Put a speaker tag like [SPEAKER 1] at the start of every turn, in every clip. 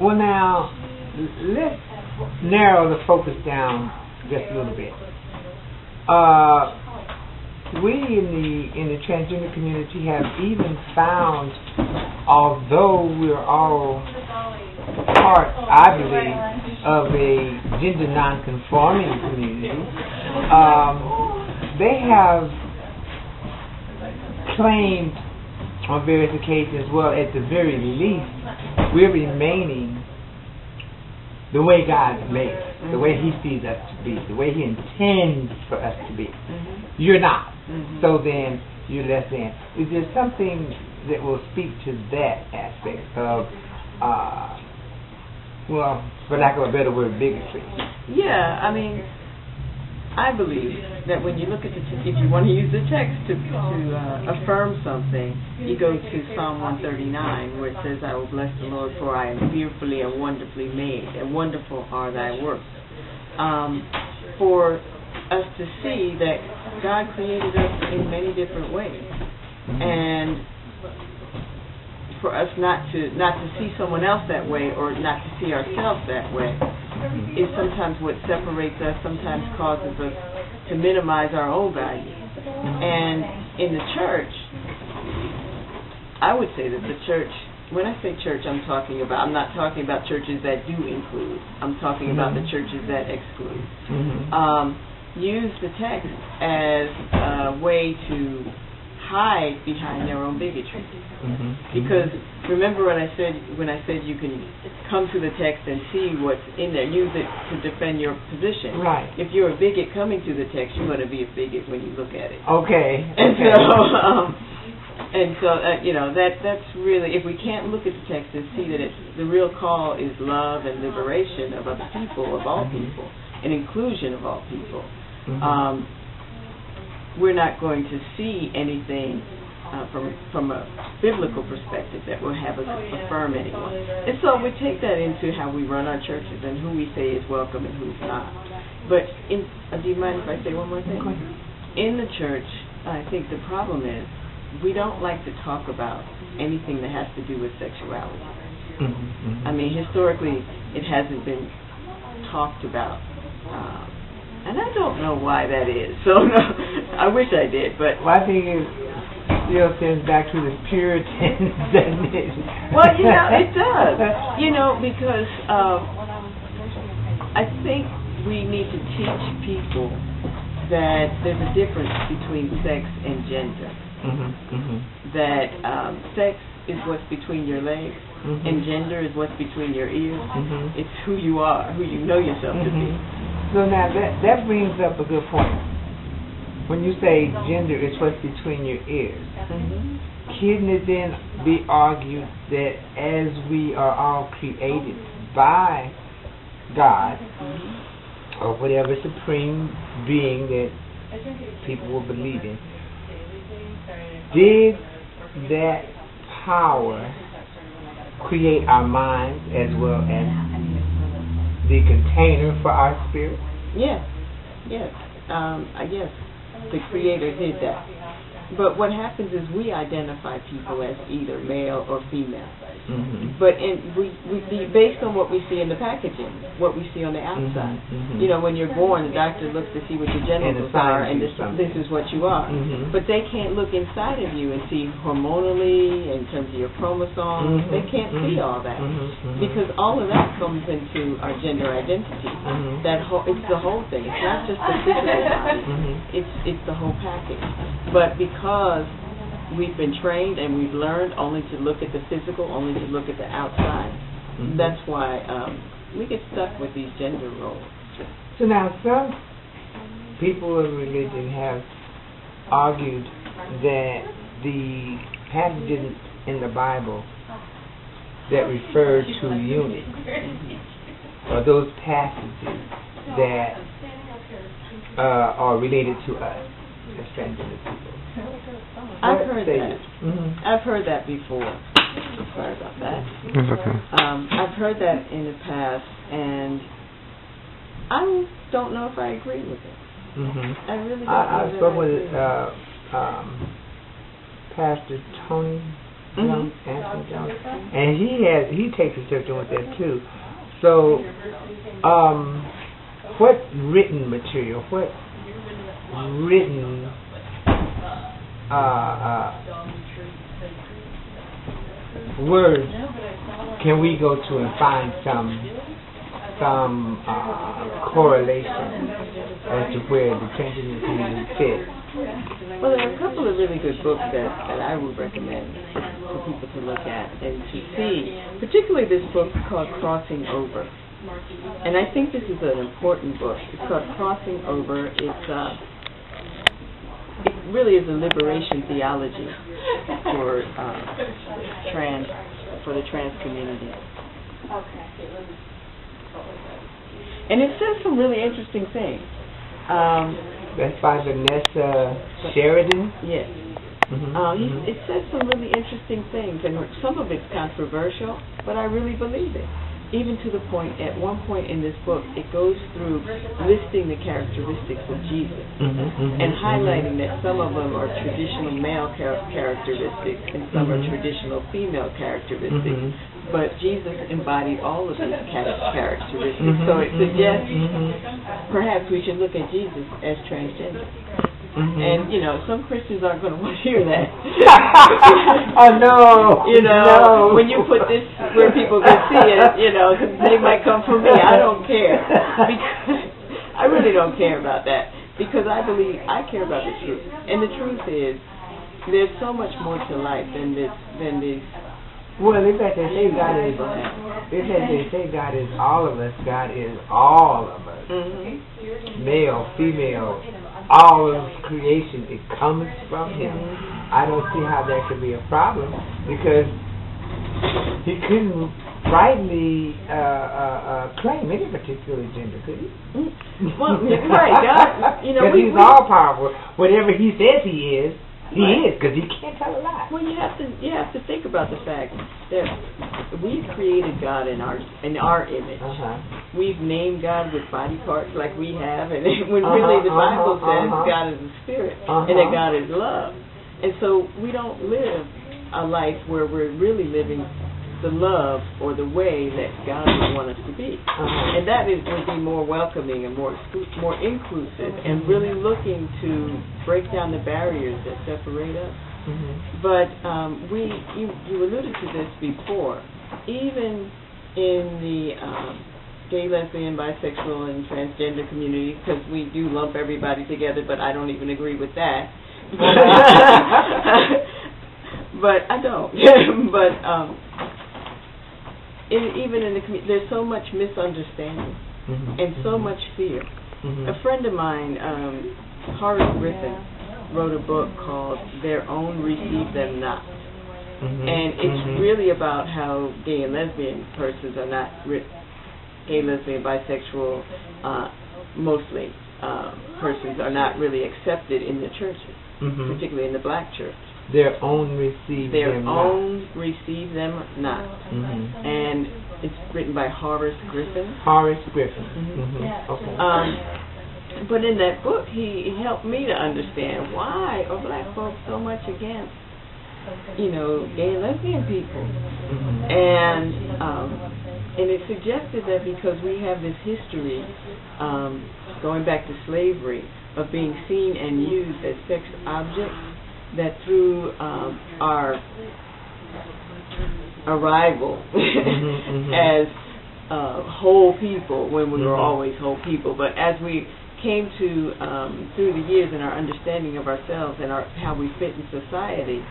[SPEAKER 1] Well, now, let's narrow the focus down just a little bit. We in the transgender community have even found, although we're all part, I believe, of a gender non-conforming community, they have claimed on various occasions, well, at the very least, we're remaining the way God made us, the way He sees us to be, the way He intends for us to be. You're not. So then, you're less than. Is there something that will speak to that aspect of, well, for lack of a better word, bigotry?
[SPEAKER 2] Yeah, I mean, I believe that when you look at if you want to use the text to affirm something, you go to Psalm 139, where it says, I will bless the Lord, for I am fearfully and wonderfully made, and wonderful are thy works. For us to see that God created us in many different ways, and for us not to see someone else that way, or not to see ourselves that way, is sometimes what separates us, sometimes causes us to minimize our own value. And in the church, I would say that the church, when I say church, I'm not talking about churches that do include. I'm talking about the churches that exclude. Use the text as a way to hide behind their own bigotry. Because remember when I said you can come to the text and see what's in there, use it to defend your position.
[SPEAKER 1] Right.
[SPEAKER 2] If you're a bigot coming to the text, you're going to be a bigot when you look at it.
[SPEAKER 1] Okay.
[SPEAKER 2] And so that's really, if we can't look at the text and see that the real call is love and liberation of other people, of all people, and inclusion of all people. We're not going to see anything from a biblical perspective that will have us affirm anyone. And so we take that into how we run our churches and who we say is welcome and who's not. But do you mind if I say one more thing? In the church, I think the problem is we don't like to talk about anything that has to do with sexuality. I mean, historically, it hasn't been talked about. And I don't know why that is. So no, I wish I did, but
[SPEAKER 1] I think it still sends back to the Puritans, doesn't it?
[SPEAKER 2] Well, it does. Because I think we need to teach people that there's a difference between sex and gender. That sex is what's between your legs, and gender is what's between your ears. It's who you are, who you know yourself to be.
[SPEAKER 1] So now that brings up a good point. When you say gender is what's between your ears, couldn't it then be argued that as we are all created by God, or whatever supreme being that people will believe in, did that power create our minds as well as the container for our spirit?
[SPEAKER 2] Yes. The Creator did that. But what happens is we identify people as either male or female. But we based on what we see in the packaging, what we see on the outside. When you're born, the doctor looks to see what your genitals are, and this is what you are. But they can't look inside of you and see hormonally, in terms of your chromosomes. They can't see all that because all of that comes into our gender identity. It's the whole thing. It's not just the physical body. It's the whole package. But because we've been trained and we've learned only to look at the physical, only to look at the outside, that's why we get stuck with these gender roles.
[SPEAKER 1] So now some people of religion have argued that the passages in the Bible that refer to eunuchs are those passages that are related to us as transgender people.
[SPEAKER 2] I've heard that. I've heard that before. I'm sorry about that.
[SPEAKER 3] It's okay.
[SPEAKER 2] I've heard that in the past, and I don't know if I agree with it. I really don't.
[SPEAKER 1] I spoke with Pastor Tony Anthony Jones, and he takes the church with that too. So, what written material, what written words can we go to and find some correlation as to where the transgender community fits?
[SPEAKER 2] Well, there are a couple of really good books that I would recommend for people to look at and to see, particularly this book called Crossing Over. And I think this is an important book. It's called Crossing Over. It really is a liberation theology for the trans community. And it says some really interesting things.
[SPEAKER 1] That's by Vanessa Sheridan?
[SPEAKER 2] Yes. It says some really interesting things, and some of it's controversial, but I really believe it. Even to the point, at one point in this book, it goes through listing the characteristics of Jesus and highlighting that some of them are traditional male characteristics and some are traditional female characteristics. But Jesus embodied all of these characteristics. So it suggests perhaps we should look at Jesus as transgender. And, some Christians aren't going to want to hear that.
[SPEAKER 1] Oh, no. No.
[SPEAKER 2] When you put this where people can see it, they might come for me. I don't care. Because I really don't care about that. Because I believe I care about the truth. And the truth is, there's so much more to life than this.
[SPEAKER 1] Well, in fact, they say God is. They say God is all of us. God is all of us. Male, female, all of creation. It comes from Him. I don't see how that could be a problem because He couldn't rightly claim any particular gender, could He?
[SPEAKER 2] Well, right, God.
[SPEAKER 1] Because He's all powerful. Whatever He says He is. He is, because He can't tell a lie.
[SPEAKER 2] Well, you have to think about the fact that we've created God in our image. We've named God with body parts like we have, and when really the Bible says God is a spirit and that God is love. And so we don't live a life where we're really living the love or the way that God would want us to be. And that would be more welcoming and more inclusive and really looking to break down the barriers that separate us. But you alluded to this before. Even in the gay, lesbian, bisexual, and transgender community, because we do lump everybody together, but I don't even agree with that. But I don't. But even in the community, there's so much misunderstanding and so much fear. A friend of mine, Horace Griffin, wrote a book called Their Own Receive Them Not. And it's really about how gay and lesbian persons are not, gay, lesbian, bisexual, mostly persons are not really accepted in the churches, particularly in the black church.
[SPEAKER 1] Their own receive them not.
[SPEAKER 2] Their own receive them not. And it's written by Horace Griffin.
[SPEAKER 1] Horace Griffin. Okay.
[SPEAKER 2] But in that book, he helped me to understand why are black folks so much against, gay and lesbian people. And it suggested that because we have this history, going back to slavery, of being seen and used as sex objects, that through our arrival as whole people, when we were always whole people, but as we came to through the years and our understanding of ourselves and how we fit in society,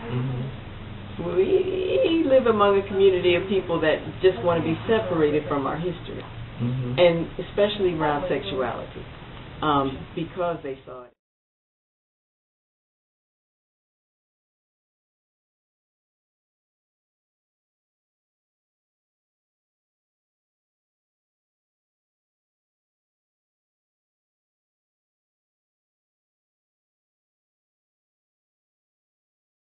[SPEAKER 2] we live among a community of people that just want to be separated from our history, and especially around sexuality, because they saw it.